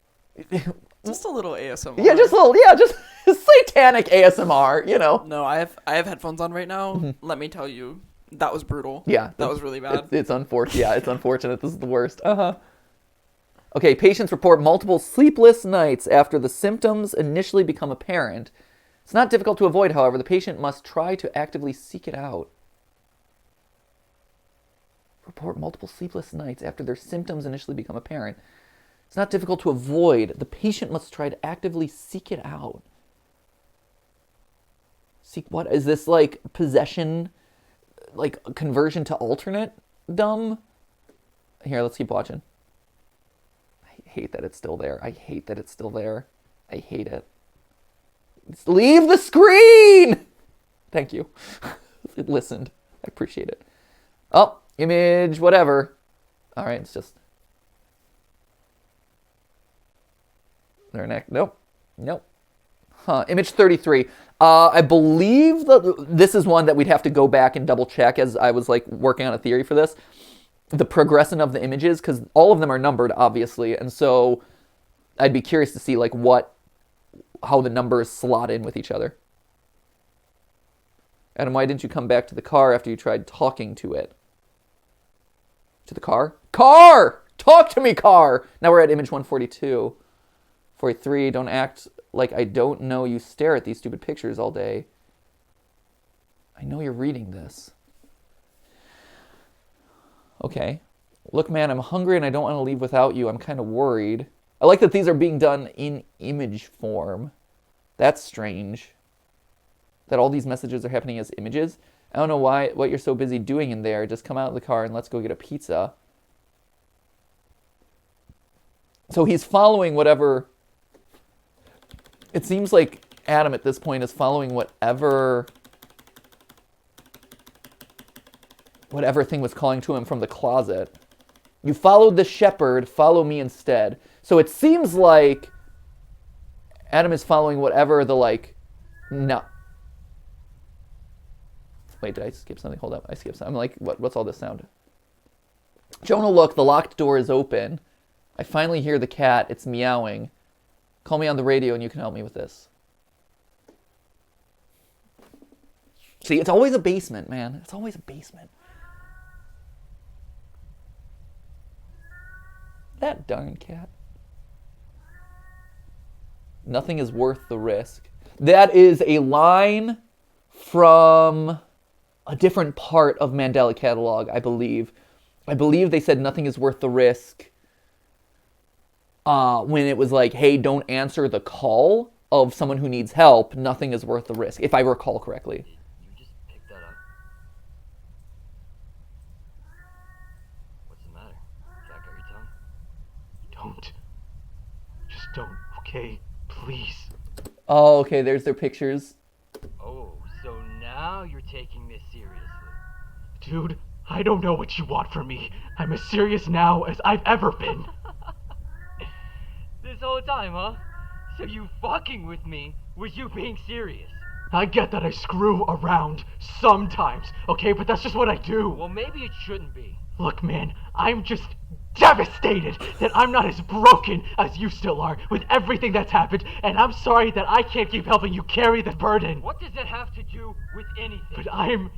Just a little ASMR.
Yeah, just a little, just satanic ASMR, you know.
No, I have headphones on right now.
Mm-hmm.
Let me tell you, that was brutal.
Yeah.
That was really bad.
It's unfortunate. Yeah, it's unfortunate. This is the worst. Okay, patients report multiple sleepless nights after the symptoms initially become apparent. It's not difficult to avoid, however. The patient must try to actively seek it out. Report multiple sleepless nights after their symptoms initially become apparent. It's not difficult to avoid. The patient must try to actively seek it out. Seek what? Is this like possession, like conversion to alternate dumb? Here, let's keep watching. I hate that it's still there. I hate that it's still there. I hate it. Leave the screen! Thank you. It listened. I appreciate it. Oh, image, whatever. All right, it's just... Their neck. Nope. Nope. Image 33. I believe that this is one that we'd have to go back and double check as I was like working on a theory for this. The progression of the images, because all of them are numbered, obviously, and so I'd be curious to see like how the numbers slot in with each other. Adam, why didn't you come back to the car after you tried talking to it? To the car? Car! Talk to me, car! Now we're at image 142. 43, don't act like I don't know you stare at these stupid pictures all day. I know you're reading this. Okay. Look, man, I'm hungry and I don't want to leave without you. I'm kind of worried. I like that these are being done in image form. That's strange. That all these messages are happening as images. I don't know what you're so busy doing in there. Just come out of the car and let's go get a pizza. So he's following whatever... It seems like Adam at this point is following whatever thing was calling to him from the closet. You followed the shepherd, follow me instead. So it seems like Adam is following whatever the like... No. Wait, did I skip something? Hold up, I skipped something. I'm like, what's all this sound? Jonah, look, the locked door is open. I finally hear the cat. It's meowing. Call me on the radio and you can help me with this. See, it's always a basement, man. It's always a basement. That darn cat. Nothing is worth the risk. That is a line from a different part of Mandela Catalogue, I believe. I believe they said nothing is worth the risk when it was like, hey, don't answer the call of someone who needs help. Nothing is worth the risk, if I recall correctly.
You just picked that up. What's the matter? Jack out your tongue?
Don't. Just don't, okay? Please.
Oh, okay, there's their pictures.
Oh, so now you're taking this seriously.
Dude, I don't know what you want from me. I'm as serious now as I've ever been.
This whole time, huh? So you fucking with me was you being serious?
I get that I screw around sometimes, okay? But that's just what I do.
Well, maybe it shouldn't be.
Look, man, I'm just devastated that I'm not as broken as you still are with everything that's happened, and I'm sorry that I can't keep helping you carry this burden.
What does that have to do with anything?
But I'm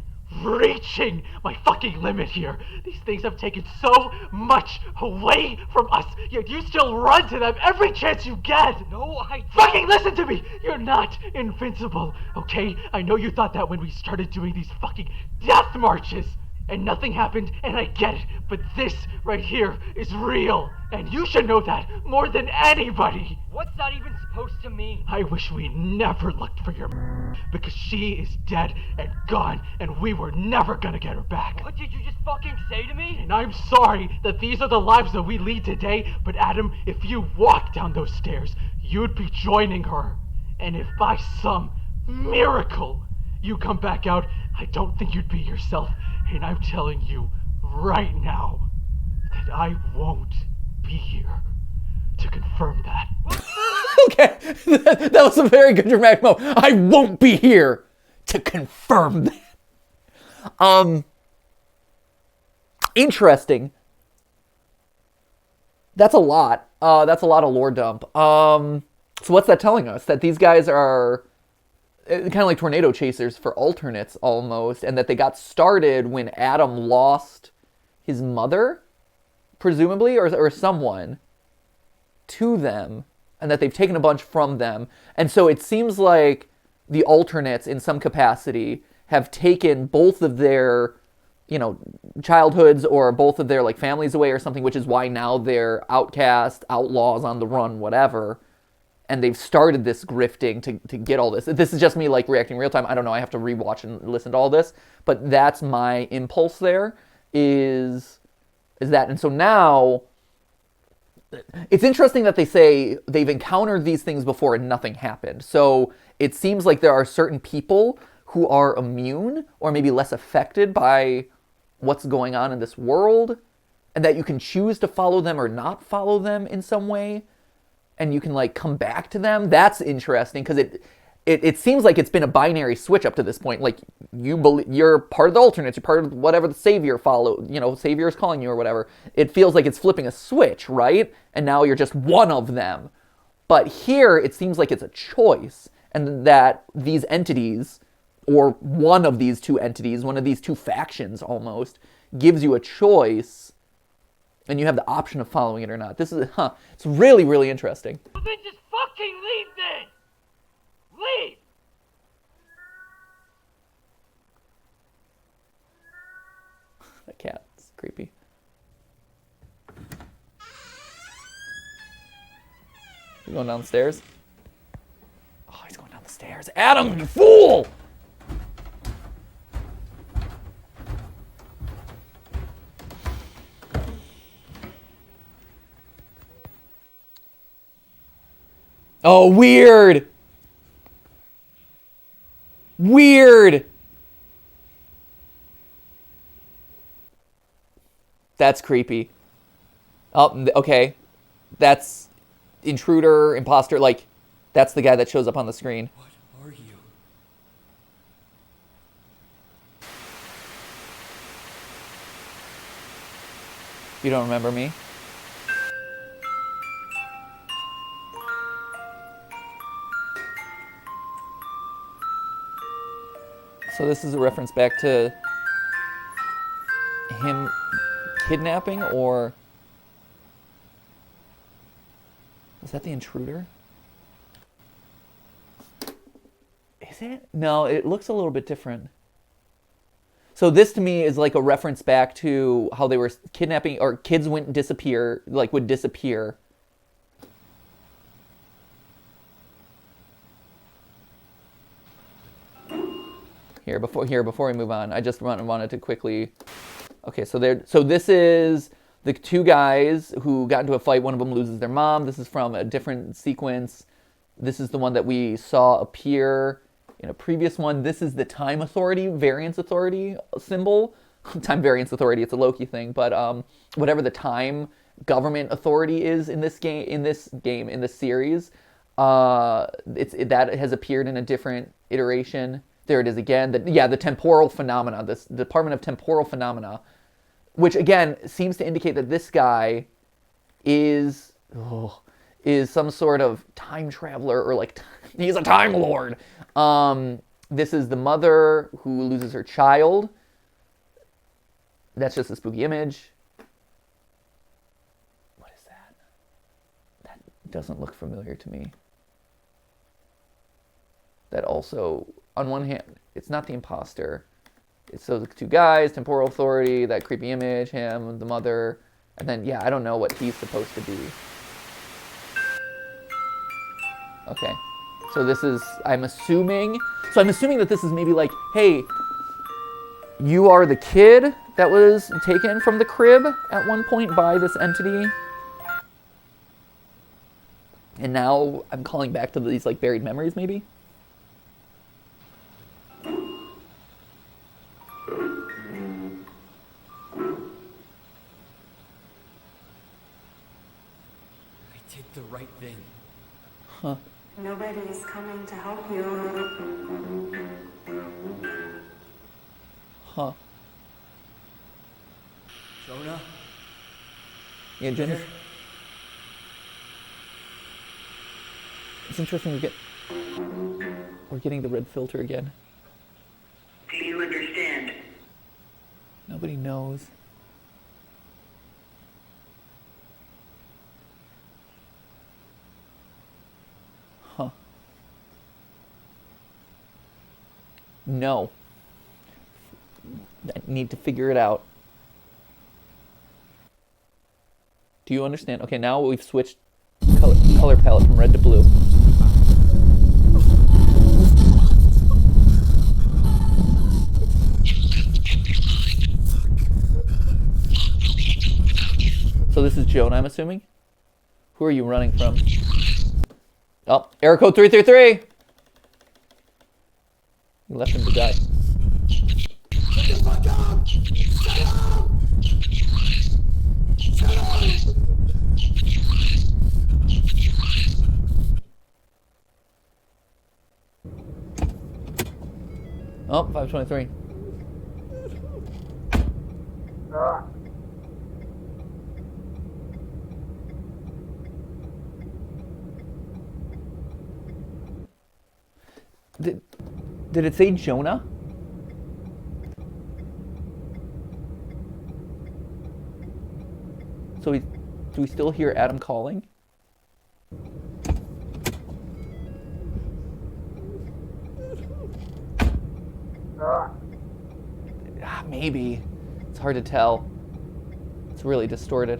reaching my fucking limit here. These things have taken so much away from us, yet you still run to them every chance you get.
No, I don't.
Fucking listen to me! You're not invincible, okay? I know you thought that when we started doing these fucking death marches. And nothing happened, and I get it, but this right here is real, and you should know that more than anybody.
What's that even supposed to mean?
I wish we never looked for your because she is dead and gone, and we were never gonna get her back.
What did you just fucking say to me?
And I'm sorry that these are the lives that we lead today, but Adam, if you walk down those stairs, you'd be joining her. And if by some miracle you come back out, I don't think you'd be yourself. And I'm telling you right now that I won't be here to confirm that.
Okay, that was a very good dramatic moment. I won't be here to confirm that. Interesting. That's a lot. That's a lot of lore dump. So what's that telling us? That these guys are kind of like tornado chasers for alternates almost, and that they got started when Adam lost his mother, presumably, or someone to them, and that they've taken a bunch from them. And so it seems like the alternates in some capacity have taken both of their, childhoods or both of their families away or something, which is why now they're outcast, outlaws on the run, whatever. And they've started this grifting to get all this. This is just me reacting real time. I don't know. I have to rewatch and listen to all this. But that's my impulse there is that. And so now it's interesting that they say they've encountered these things before and nothing happened. So it seems like there are certain people who are immune or maybe less affected by what's going on in this world, and that you can choose to follow them or not follow them in some way. And you can come back to them. That's interesting because it seems like it's been a binary switch up to this point. You're part of the alternates, you're part of whatever the savior savior is calling you or whatever. It feels like it's flipping a switch, right? And now you're just one of them. But here it seems like it's a choice, and that these entities, or one of these two entities, one of these two factions almost, gives you a choice. And you have the option of following it or not. This is, it's really, really interesting.
Well, then just fucking leave then! Leave!
That cat's creepy. You going down the stairs? Oh, he's going down the stairs. Adam, you fool! Oh, weird. Weird. That's creepy. Oh, okay. That's intruder, imposter, that's the guy that shows up on the screen.
What are you?
You don't remember me? So this is a reference back to him kidnapping, or Is that the intruder? Is it? No, it looks a little bit different. So this to me is like a reference back to how they were kidnapping, or kids would disappear. Here, before we move on, I just wanted to quickly. Okay, so this is the two guys who got into a fight. One of them loses their mom. This is from a different sequence. This is the one that we saw appear in a previous one. This is the time authority, variance authority symbol. Time variance authority, it's a Loki thing, but whatever the time government authority is in this series, that has appeared in a different iteration. There it is again. The temporal phenomena, this Department of Temporal Phenomena, which again seems to indicate that this guy is some sort of time traveler, or like he's a time lord. This is the mother who loses her child. That's just a spooky image. What is that? That doesn't look familiar to me. That also, on one hand, it's not the imposter. It's those two guys, temporal authority, that creepy image, him, the mother, and then, yeah, I don't know what he's supposed to be. Okay. So this is, I'm assuming that this is maybe like, hey, you are the kid that was taken from the crib at one point by this entity. And now I'm calling back to these like buried memories, maybe?
I did the right thing.
Huh.
Nobody is coming to help you.
Huh.
Jonah?
Yeah, Jenny. It's interesting we're getting the red filter again.
Do you understand?
Nobody knows. Huh. No. I need to figure it out. Do you understand? Okay, now we've switched color palette from red to blue. So this is Jonah, I'm assuming? Who are you running from? Oh, error code 333! You left him to die.
Shut the fuck up! Shut up! Shut up!
Oh, 523. Did it say Jonah? So do we still hear Adam calling? Maybe. It's hard to tell. It's really distorted.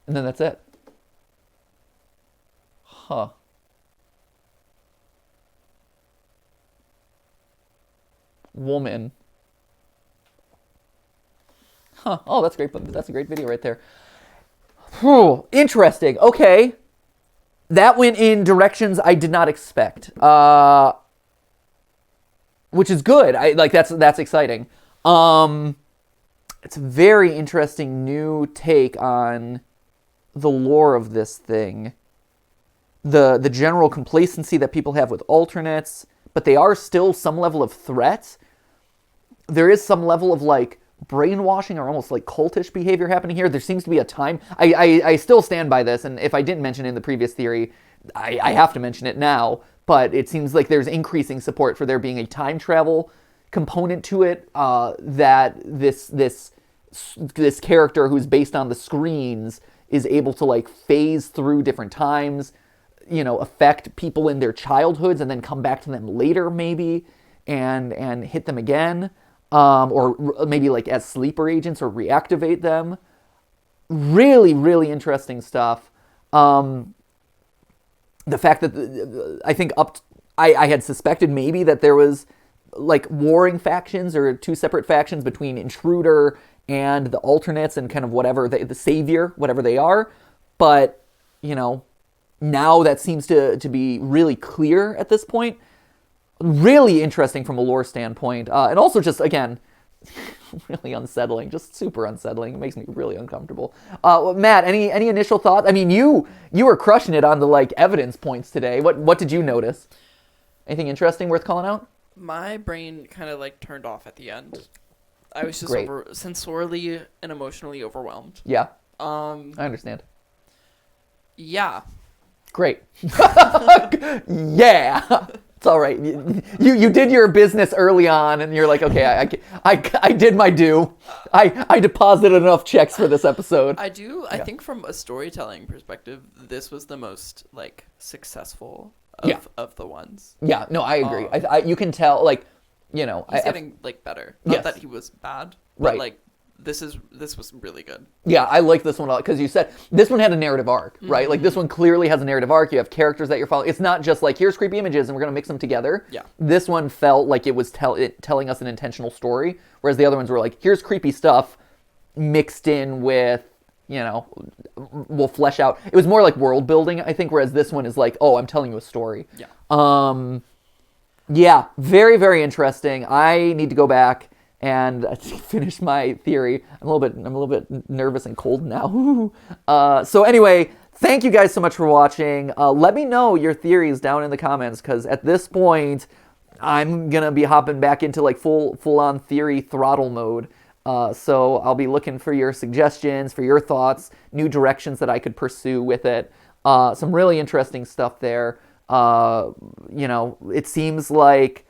And then that's it. Huh. Woman. Huh. Oh, that's great. That's a great video right there. Whew. Interesting. Okay. That went in directions I did not expect. Which is good. That's exciting. It's a very interesting new take on the lore of this thing. The general complacency that people have with alternates, but they are still some level of threat. There is some level of like brainwashing or almost like cultish behavior happening here. There seems to be a time. I still stand by this, and if I didn't mention it in the previous theory, I have to mention it now. But it seems like there's increasing support for there being a time travel component to it. That this this character who's based on the screens is able to like phase through different times, you know, affect people in their childhoods and then come back to them later maybe and hit them again, or maybe like as sleeper agents or reactivate them. Really, really interesting stuff. The fact that I think I had suspected maybe that there was like warring factions or two separate factions between Intruder and the alternates and kind of whatever the savior, whatever they are. But, you know, now that seems to be really clear at this point. Really interesting from a lore standpoint. And also just, again, really unsettling, just super unsettling. It makes me really uncomfortable. Matt, any initial thoughts? I mean, you were crushing it on the like evidence points today. What did you notice? Anything interesting worth calling out?
My brain kind of like turned off at the end. I was just
Great.
sensorily and emotionally overwhelmed.
Yeah. I understand.
Yeah.
Great. Yeah. It's all right. You did your business early on, and you're like, okay, I did my due. I deposited enough checks for this episode.
I do. I think from a storytelling perspective, this was the most like successful of the ones.
Yeah. No, I agree. You can tell, like, you know,
he's getting like better. Not that he was bad, but
right.
like this was really good.
Yeah, I like this one a lot because you said this one had a narrative arc, right?
Mm-hmm.
Like this one clearly has a narrative arc. You have characters that you're following. It's not just like here's creepy images and we're gonna mix them together.
Yeah.
This one felt like it was telling us an intentional story, whereas the other ones were like here's creepy stuff mixed in with, you know, we'll flesh out. It was more like world building, I think, whereas this one is like, oh, I'm telling you a story.
Yeah.
Yeah, very, very interesting. I need to go back and finish my theory. I'm a little bit nervous and cold now. So anyway, thank you guys so much for watching. Let me know your theories down in the comments, because at this point, I'm gonna be hopping back into like full on theory throttle mode. So I'll be looking for your suggestions, for your thoughts, new directions that I could pursue with it. Some really interesting stuff there. You know, it seems like,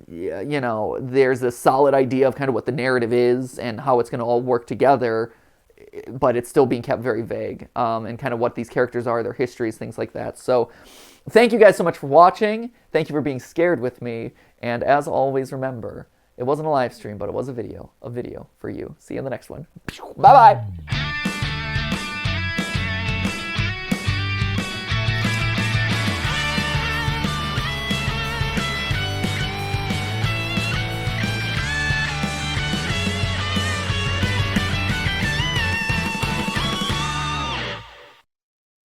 you know, there's a solid idea of kind of what the narrative is and how it's going to all work together, but it's still being kept very vague, and kind of what these characters are, their histories, things like that. So thank you guys so much for watching. Thank you for being scared with me. And as always, remember, it wasn't a live stream, but it was a video for you. See you in the next one. Bye-bye.